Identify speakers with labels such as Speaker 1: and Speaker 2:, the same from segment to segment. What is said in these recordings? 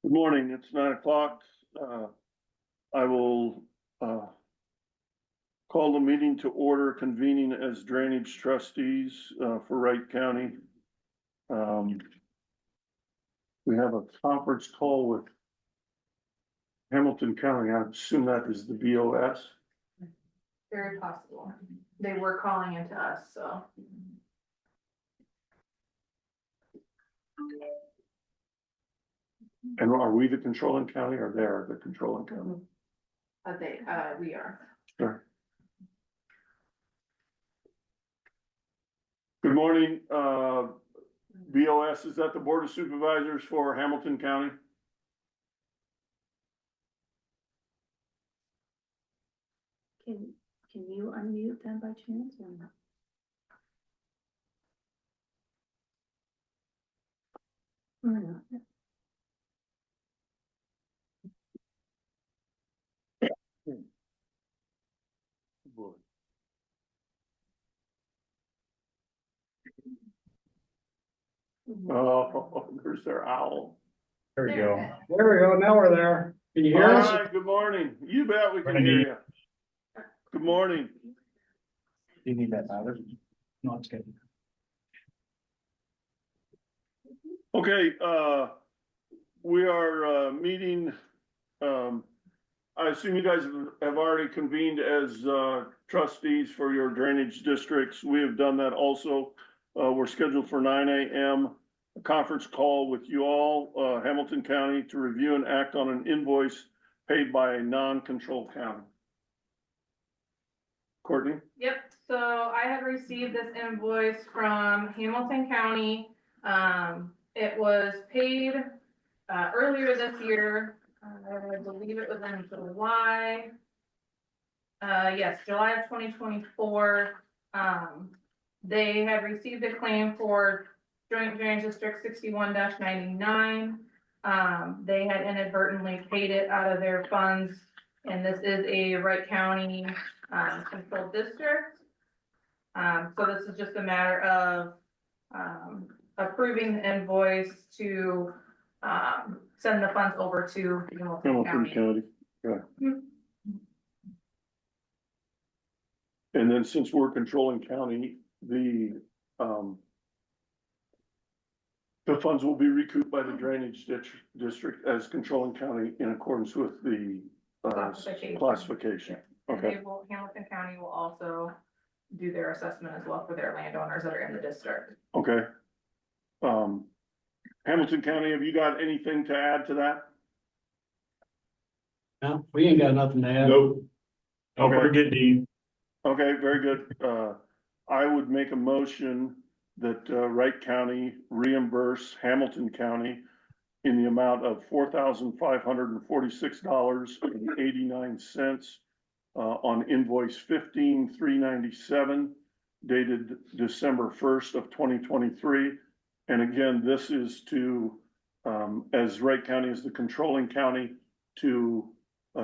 Speaker 1: Good morning, it's 9 o'clock. I will call the meeting to order, convening as drainage trustees for Wright County. We have a conference call with Hamilton County. I assume that is the BOS.
Speaker 2: Very possible. They were calling into us, so.
Speaker 1: And are we the controlling county or they are the controlling county?
Speaker 2: We are.
Speaker 1: Sure. Good morning, BOS, is that the Board of Supervisors for Hamilton County?
Speaker 3: Can you unmute them by chance or not? Or not?
Speaker 1: Oh, there's their owl.
Speaker 4: There we go. There we go. Now we're there. Can you hear
Speaker 1: All
Speaker 4: us?
Speaker 1: right, good morning. You bet we can hear you. Good morning.
Speaker 4: Do you need that louder? No, it's good.
Speaker 1: Okay, we are meeting, I assume you guys have already convened as trustees for your drainage districts. We have done that also. We're scheduled for 9 a.m. a conference call with you all, Hamilton County, to review and act on an invoice paid by a non-control county. Courtney?
Speaker 2: Yep, so I have received this invoice from Hamilton County. It was paid earlier this year. I believe it was in July. Yes, July of 2024. They have received a claim for Joint Drainage District 61-99. They had inadvertently paid it out of their funds, and this is a Wright County controlled district. So this is just a matter of approving the invoice to send the funds over to Hamilton County.
Speaker 1: Yeah. And then since we're controlling county, the funds will be recouped by the drainage district as controlling county in accordance with the classification.
Speaker 2: And
Speaker 1: Okay.
Speaker 2: Hamilton County will also do their assessment as well for their landowners that are in the district.
Speaker 1: Okay. Hamilton County, have you got anything to add to that?
Speaker 4: No, we ain't got nothing to add.
Speaker 5: Nope.
Speaker 1: Okay.
Speaker 5: We're good, Dean.
Speaker 1: Okay, very good. I would make a motion that Wright County reimburse Hamilton County in the amount of $4,546.89 on invoice 15397 dated December 1st of 2023. And again, this is to, as Wright County is the controlling county, to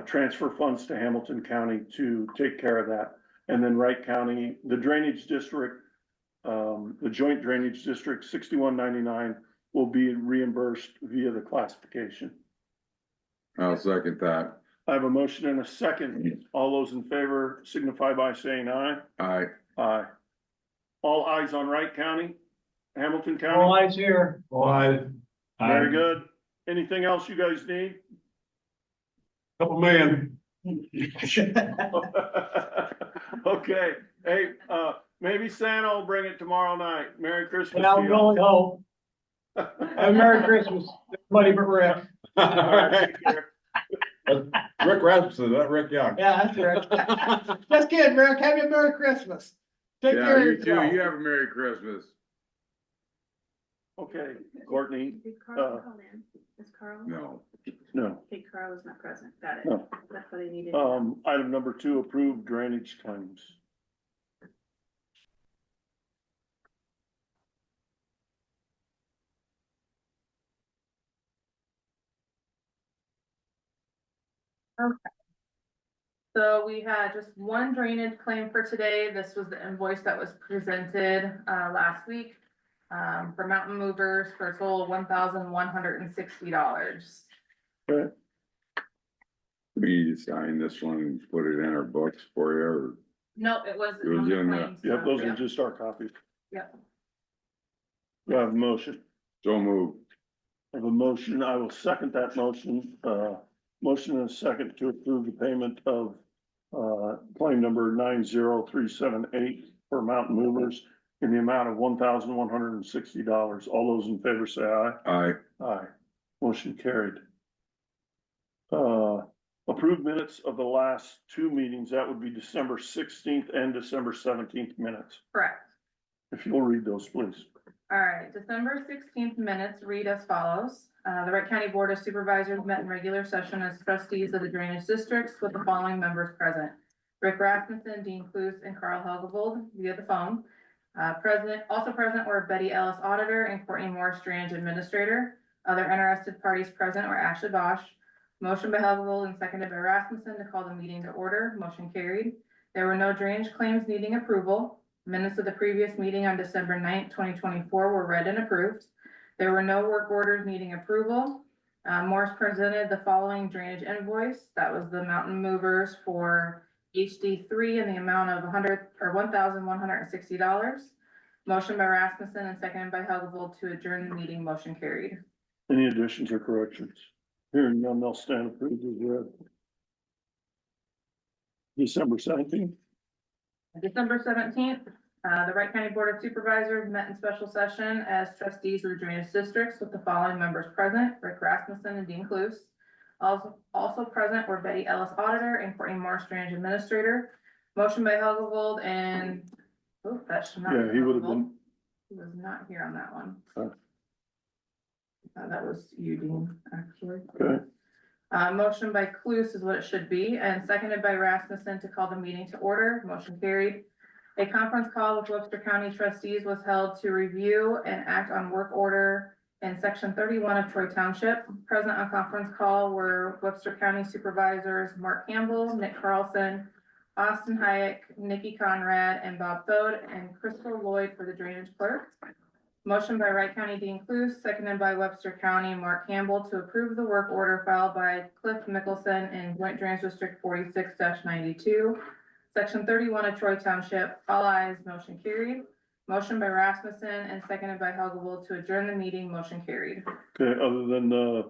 Speaker 1: transfer funds to Hamilton County to take care of that. And then Wright County, the drainage district, the joint drainage district 6199 will be reimbursed via the classification.
Speaker 5: I'll second that.
Speaker 1: I have a motion and a second. All those in favor signify by saying aye.
Speaker 5: Aye.
Speaker 1: Aye. All ayes on Wright County, Hamilton County.
Speaker 4: All eyes here.
Speaker 5: All aye.
Speaker 1: Very good. Anything else you guys need?
Speaker 5: Couple million.
Speaker 1: Okay, hey, maybe Santa will bring it tomorrow night. Merry Christmas.
Speaker 4: And I'll
Speaker 1: to you.
Speaker 4: go home. Have a Merry Christmas, buddy, but Rick.
Speaker 1: All right, take care.
Speaker 5: Rick Rasmussen, that Rick Young.
Speaker 4: Yeah, that's right. Just kidding, Rick. Have a Merry Christmas. Take
Speaker 5: Yeah,
Speaker 4: care of
Speaker 5: you too.
Speaker 4: yourself.
Speaker 5: You have a Merry Christmas.
Speaker 1: Okay, Courtney,
Speaker 3: Did Carl call in? Is Carl?
Speaker 5: No.
Speaker 1: no.
Speaker 3: Okay, Carl is not present. Got it.
Speaker 1: No.
Speaker 3: That's what I needed.
Speaker 1: Item number 2, approved drainage claims.
Speaker 2: So we had just one drainage claim for today. This was the invoice that was presented last week for Mountain Movers for a total of $1,160.
Speaker 1: Okay,
Speaker 5: We need to sign this one and put it in our books for you, or
Speaker 2: No, it was
Speaker 5: It was
Speaker 2: on the
Speaker 5: in the-
Speaker 2: claims.
Speaker 1: yep, those are
Speaker 2: Yep.
Speaker 1: just our copies.
Speaker 2: Yep.
Speaker 1: Do I have a motion?
Speaker 5: so move.
Speaker 1: I have a motion, I will second that motion, motion and a second to approve the payment of, claim number 90378 for Mountain Movers in the amount of $1,160. All those in favor say aye.
Speaker 5: Aye,
Speaker 1: Aye. Motion carried. Approved minutes of the last two meetings, that would be December 16th and December 17th minutes.
Speaker 2: Correct.
Speaker 1: If you'll read those, please.
Speaker 2: All right, December 16th minutes read as follows. The Wright County Board of Supervisors met in regular session as trustees of the drainage districts with the following members present: Rick Rasmussen, Dean Cluse, and Carl Helgevold via the phone. Also present were Betty Ellis, Auditor, and Courtney Morris, Drainage Administrator. Other interested parties present were Ashley Bosch. Motion by Helgevold and seconded by Rasmussen to call the meeting to order. Motion carried. There were no drainage claims needing approval. Minutes of the previous meeting on December 9th, 2024 were read and approved. There were no work orders needing approval. Morris presented the following drainage invoice. That was the Mountain Movers for HD3 in the amount of $1,160. Motion by Rasmussen and seconded by Helgevold to adjourn the meeting. Motion carried.
Speaker 1: Any additions or corrections? Hearing none, they'll stand approved as read. December 17th,
Speaker 2: December 17th, the Wright County Board of Supervisors met in special session as trustees of the drainage districts with the following members present: Rick Rasmussen and Dean Cluse. Also present were Betty Ellis, Auditor, and Courtney Morris, Drainage Administrator. Motion by Helgevold and, oh, that should not.
Speaker 1: yeah, he would have been,
Speaker 2: He was not here on that one.
Speaker 1: Okay.
Speaker 2: That was you, Dean, actually.
Speaker 1: okay,
Speaker 2: Motion by Cluse is what it should be, and seconded by Rasmussen to call the meeting to order. Motion carried. A conference call with Webster County trustees was held to review and act on work order in section 31 of Troy Township. Present on conference call were Webster County Supervisors Mark Campbell, Nick Carlson, Austin Hayek, Nikki Conrad, and Bob Thode, and Crystal Lloyd for the drainage clerk. Motion by Wright County Dean Cluse, seconded by Webster County Mark Campbell to approve the work order filed by Cliff Mickelson in Joint Drainage District 46-92, section 31 of Troy Township. All ayes, motion carried. Motion by Rasmussen and seconded by Helgevold to adjourn the meeting. Motion carried.
Speaker 1: okay, other than,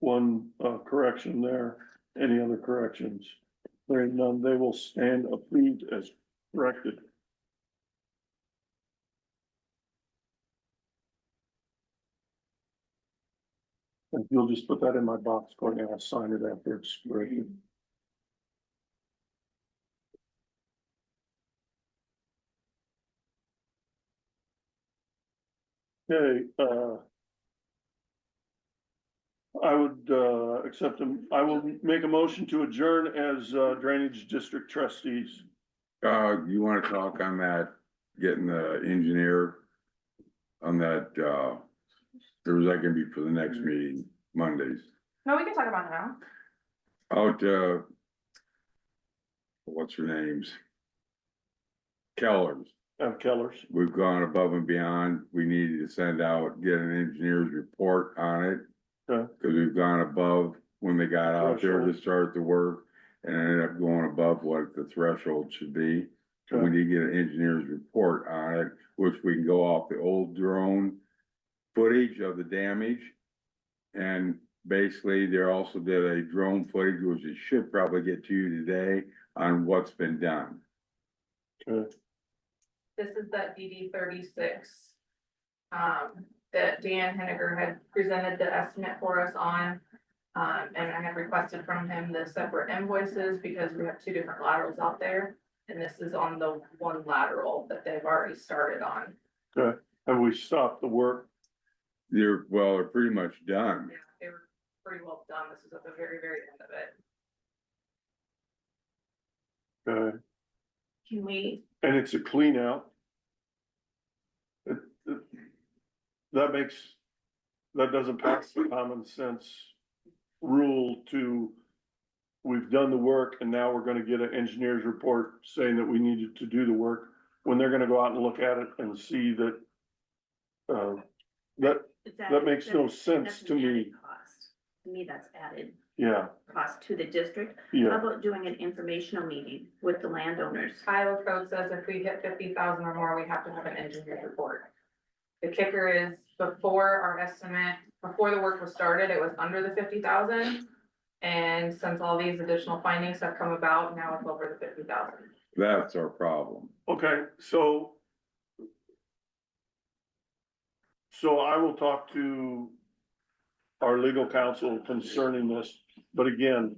Speaker 1: one, correction there, any other corrections? There ain't none, they will stand approved as corrected. If you'll just put that in my box, Courtney, I'll sign it after it's corrected. Okay, I would, accept them, I will make a motion to adjourn as, drainage district trustees.
Speaker 5: you wanna talk on that, getting the engineer on that, or is that gonna be for the next meeting, Mondays?
Speaker 2: No, we can talk about it now.
Speaker 5: Out, what's her names? Keller's.
Speaker 1: Kellers,
Speaker 5: We've gone above and beyond. We needed to send out, get an engineer's report on it.
Speaker 1: Okay.
Speaker 5: Cause we've gone above when they got out there to
Speaker 1: Threshold.
Speaker 5: start the work and ended up going above what the threshold should be. So we
Speaker 1: Okay.
Speaker 5: need to get an engineer's report on it, which we can go off the old drone footage of the damage. And basically, they also did a drone footage, which it should probably get to you today, on what's been done.
Speaker 1: okay,
Speaker 2: This is that DD 36. That Dan Henniger had presented the estimate for us on. And I had requested from him the separate invoices because we have two different laterals out there. And this is on the one lateral that they've already started on.
Speaker 1: okay, have we stopped the work?
Speaker 5: They're pretty much done.
Speaker 2: Yeah, they were pretty well done. This is at the very, very end of it.
Speaker 1: Okay,
Speaker 2: Can we?
Speaker 1: and it's a clean out. That doesn't pass the common sense rule to, we've done the work and now we're gonna get an engineer's report saying that we needed to do the work, when they're gonna go out and look at it and see that, that makes no sense
Speaker 3: That's
Speaker 1: to
Speaker 3: an
Speaker 1: me.
Speaker 3: added cost. To me, that's added
Speaker 1: Yeah,
Speaker 3: cost to the district. How
Speaker 1: yeah,
Speaker 3: about doing an informational meeting with the landowners?
Speaker 2: Iowa code says if we hit 50,000 or more, we have to have an engineer's report. The kicker is before our estimate, before the work was started, it was under the 50,000. And since all these additional findings have come about, now it's over the 50,000.
Speaker 5: That's our problem.
Speaker 1: okay, so. So I will talk to our legal counsel concerning this, but again,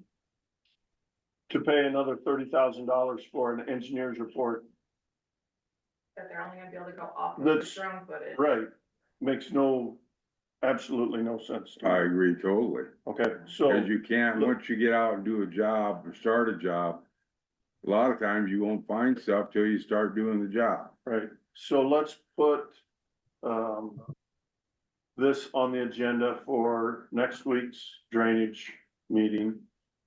Speaker 1: to pay another $30,000 for an engineer's report,
Speaker 2: That they're only gonna be able to go off of
Speaker 1: That's
Speaker 2: the drone footage.
Speaker 1: right, makes absolutely no sense to
Speaker 5: I
Speaker 1: me.
Speaker 5: agree totally.
Speaker 1: Okay, so,
Speaker 5: Cause you can't, once you get out and do a job or start a job, a lot of times you won't find stuff till you start doing the job.
Speaker 1: right, so let's put, this on the agenda for next week's drainage meeting.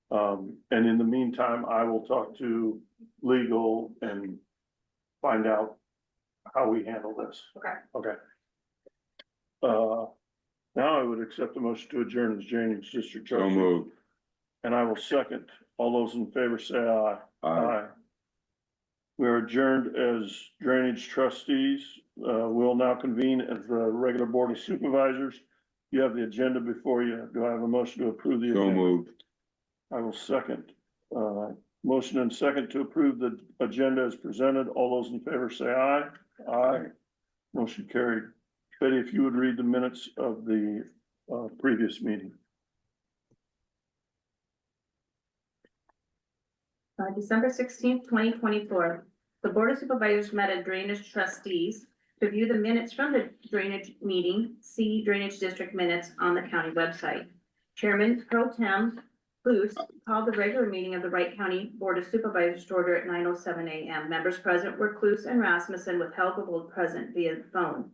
Speaker 1: And in the meantime, I will talk to legal and find out how we handle this.
Speaker 2: Okay.
Speaker 1: Okay. Now I would accept the motion to adjourn as drainage district
Speaker 5: So
Speaker 1: trustee.
Speaker 5: moved.
Speaker 1: And I will second. All those in favor say aye.
Speaker 5: Aye.
Speaker 1: We are adjourned as drainage trustees. We'll now convene as the regular board of supervisors. You have the agenda before you. Do I have a motion to approve the
Speaker 5: So
Speaker 1: agenda?
Speaker 5: moved.
Speaker 1: I will second. Motion and second to approve the agenda as presented. All those in favor say aye. Aye. Motion carried. Betty, if you would read the minutes of the previous meeting.
Speaker 3: December 16th, 2024, the Board of Supervisors met as drainage trustees to view the minutes from the drainage meeting, see drainage district minutes on the county website. Chairman Pro Tem Luce called the regular meeting of the Wright County Board of Supervisors to order at 9:07 a.m. Members present were Cluse and Rasmussen, with Helga Gold present via phone.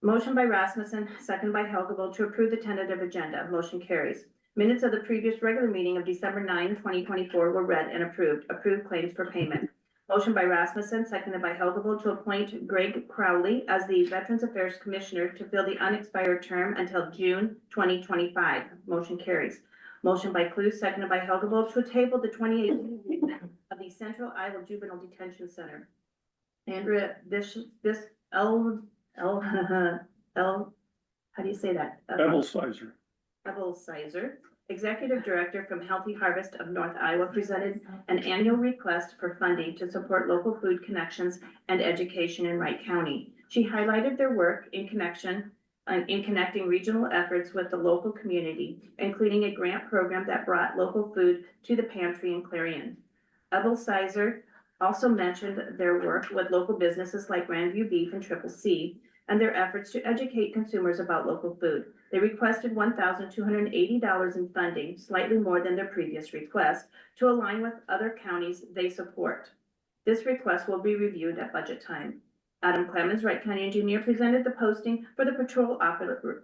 Speaker 3: Motion by Rasmussen, second by Helga Gold, to approve the tentative agenda. Motion carries. Minutes of the previous regular meeting of December 9, 2024 were read and approved. Approved claims for payment. Motion by Rasmussen, seconded by Helgable, to appoint Greg Crowley as the Veterans Affairs Commissioner to fill the unexpired term until June 2025. Motion carries. Motion by Cluse, seconded by Helgable, to table the 28th of the Central Iowa Juvenile Detention Center. Andrea, how do you say that?
Speaker 1: Evelsizer.
Speaker 3: Evel Sizer, Executive Director from Healthy Harvest of North Iowa, presented an annual request for funding to support local food connections and education in Wright County. She highlighted their work in connecting regional efforts with the local community, including a grant program that brought local food to the pantry in Clarion. Evel Sizer also mentioned their work with local businesses like Grandview Beef and Triple C, and their efforts to educate consumers about local food. They requested $1,280 in funding, slightly more than their previous request, to align with other counties they support. This request will be reviewed at budget time. Adam Clemens, Wright County Engineer, presented the posting for the patrol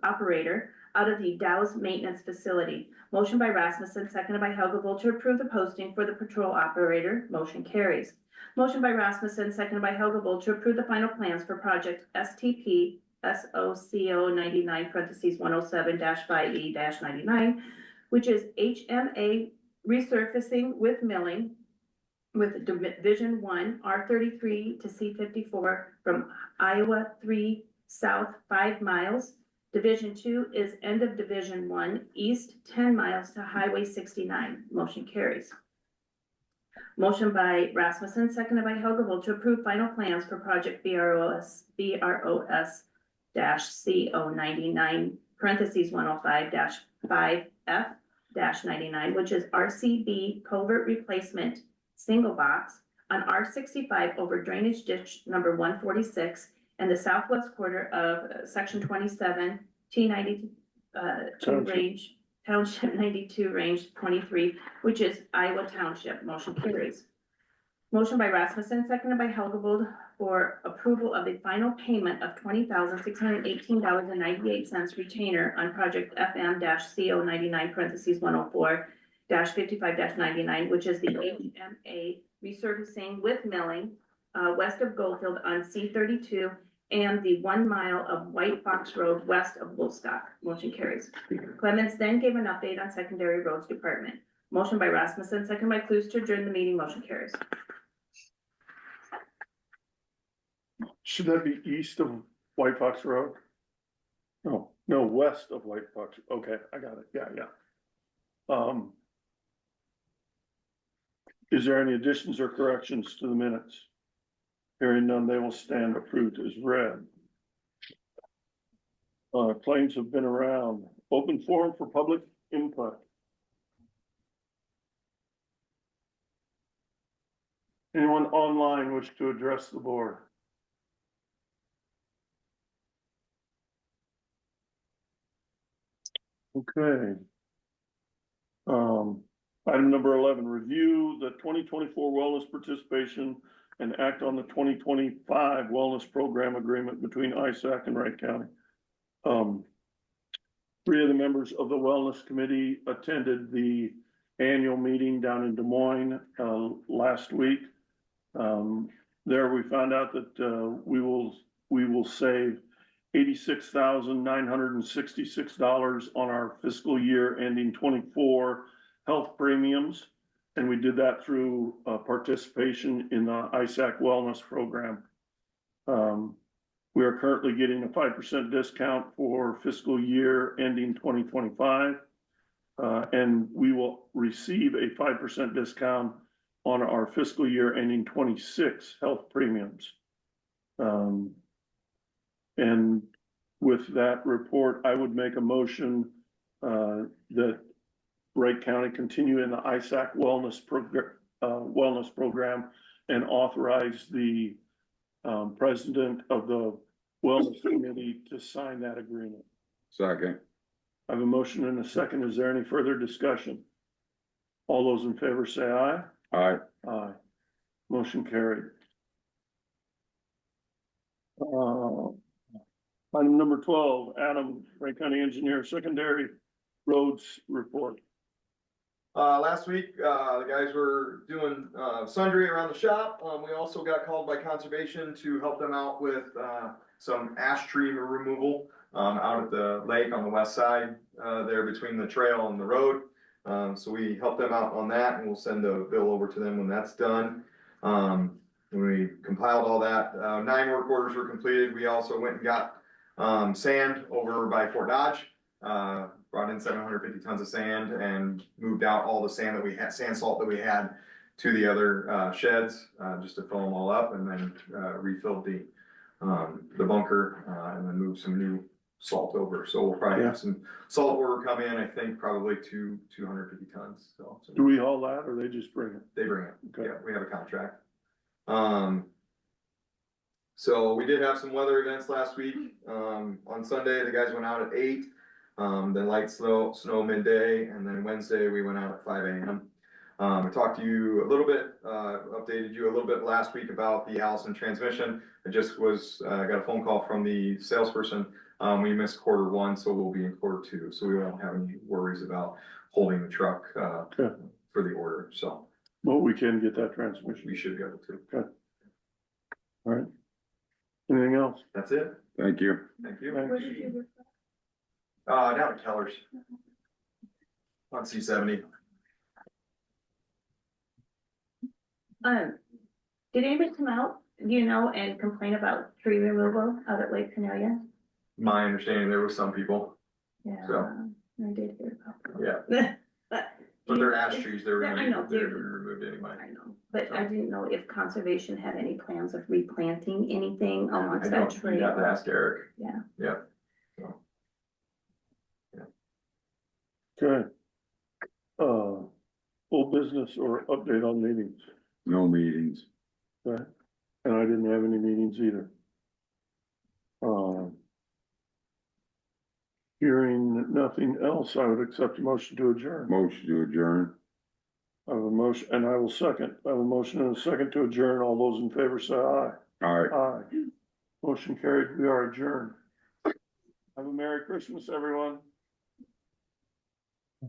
Speaker 3: operator out of the Dow's Maintenance Facility. Motion by Rasmussen, seconded by Helgable, to approve the posting for the patrol operator. Motion carries. Motion by Rasmussen, seconded by Helgable, to approve the final plans for project STP SOCO 99 (107-5E-99), which is HMA resurfacing with milling with Division 1 R33 to C54 from Iowa 3 south 5 miles. Division 2 is end of Division 1 east 10 miles to Highway 69. Motion carries. Motion by Rasmussen, seconded by Helgable, to approve final plans for project BROS-CO 99 (105-5F-99), which is RCB culvert replacement single box on R65 over drainage ditch number 146 and the southwest quarter of section 27 T92 range. Township 92, range 23, which is Iowa Township. Motion carries. Motion by Rasmussen, seconded by Helgebold, for approval of the final payment of $20,618.98 retainer on project FM-CO 99 (104-55-99), which is the HMA resurfacing with milling west of Goldfield on C32 and the 1 mile of White Fox Road west of Woolstock. Motion carries. Clements then gave an update on secondary roads department. Motion by Rasmussen, second by Clues to adjourn the meeting. Motion carries.
Speaker 1: Should that be east of White Fox Road? No, west of White Fox. Okay, I got it. Yeah. Is there any additions or corrections to the minutes? Hearing none, they will stand approved as read. Claims have been around. Open forum for public input. Anyone online wish to address the board? Okay. Item number 11, review the 2024 wellness participation and act on the 2025 wellness program agreement between ISAC and Wright County. Three of the members of the wellness committee attended the annual meeting down in Des Moines, last week. There we found out that, we will save $86,966 on our fiscal year ending 24 health premiums. And we did that through participation in the ISAC wellness program. We are currently getting a 5% discount for fiscal year ending 2025. And we will receive a 5% discount on our fiscal year ending 26 health premiums. And with that report, I would make a motion that Wright County continue in the ISAC wellness program and authorize the president of the wellness committee to sign that agreement.
Speaker 5: Second.
Speaker 1: I have a motion and a second. Is there any further discussion? All those in favor say aye.
Speaker 5: Aye.
Speaker 1: Aye. Motion carried. Item number 12, Adam, Wright County Engineer, Secondary Roads Report.
Speaker 6: Last week, the guys were doing, sundry around the shop. We also got called by conservation to help them out with, some ash tree removal, out at the lake on the west side, there between the trail and the road. So we helped them out on that, and we'll send a bill over to them when that's done. When we compiled all that, 9 work orders were completed. We also went and got sand over by Fort Dodge, brought in 750 tons of sand and moved out all the sand that we had, sand salt that we had to the other sheds, just to fill them all up, and then refilled the bunker, and then moved some new salt over. So we'll probably have some salt order come in, I think probably 250 tons. So
Speaker 1: Do we haul that or they just bring it?
Speaker 6: they bring it.
Speaker 1: Okay.
Speaker 6: Yeah, we have a contract. So we did have some weather events last week. On Sunday, the guys went out at 8, then light snow midday, and then Wednesday we went out at 5 a.m. I talked to you a little bit, updated you a little bit last week about the Allison transmission. I just got a phone call from the salesperson. We missed Q1, so we'll be in Q2, so we won't have any worries about holding the truck,
Speaker 1: Okay.
Speaker 6: for the order, so
Speaker 1: But we can get that transmission.
Speaker 6: we should be able to.
Speaker 1: All right. Anything else?
Speaker 6: That's it.
Speaker 5: Thank you.
Speaker 6: Thank you.
Speaker 3: Where did you?
Speaker 6: Down at Keller's. On C70.
Speaker 3: Did anybody come out, do you know, and complain about tree removal out at Lake Cornelia?
Speaker 6: My understanding, there was some people,
Speaker 3: Yeah,
Speaker 6: So.
Speaker 3: I did hear about
Speaker 6: yeah,
Speaker 3: that.
Speaker 6: but they're ash trees, they were
Speaker 3: Yeah, I know,
Speaker 6: they're
Speaker 3: they're-
Speaker 6: removed anyway.
Speaker 3: I know, but I didn't know if conservation had any plans of replanting anything
Speaker 6: I
Speaker 3: amongst that
Speaker 6: don't,
Speaker 3: trail.
Speaker 6: you have to ask Eric.
Speaker 3: Yeah.
Speaker 6: Yeah.
Speaker 1: Okay. Full business or update on meetings?
Speaker 5: No meetings.
Speaker 1: Okay. And I didn't have any meetings either. Hearing nothing else, I would accept a motion to adjourn.
Speaker 5: Motion to adjourn.
Speaker 1: I have a motion, and I will second. I have a motion and a second to adjourn. All those in favor say aye.
Speaker 5: All right.
Speaker 1: Aye. Motion carried. We are adjourned. Have a Merry Christmas, everyone.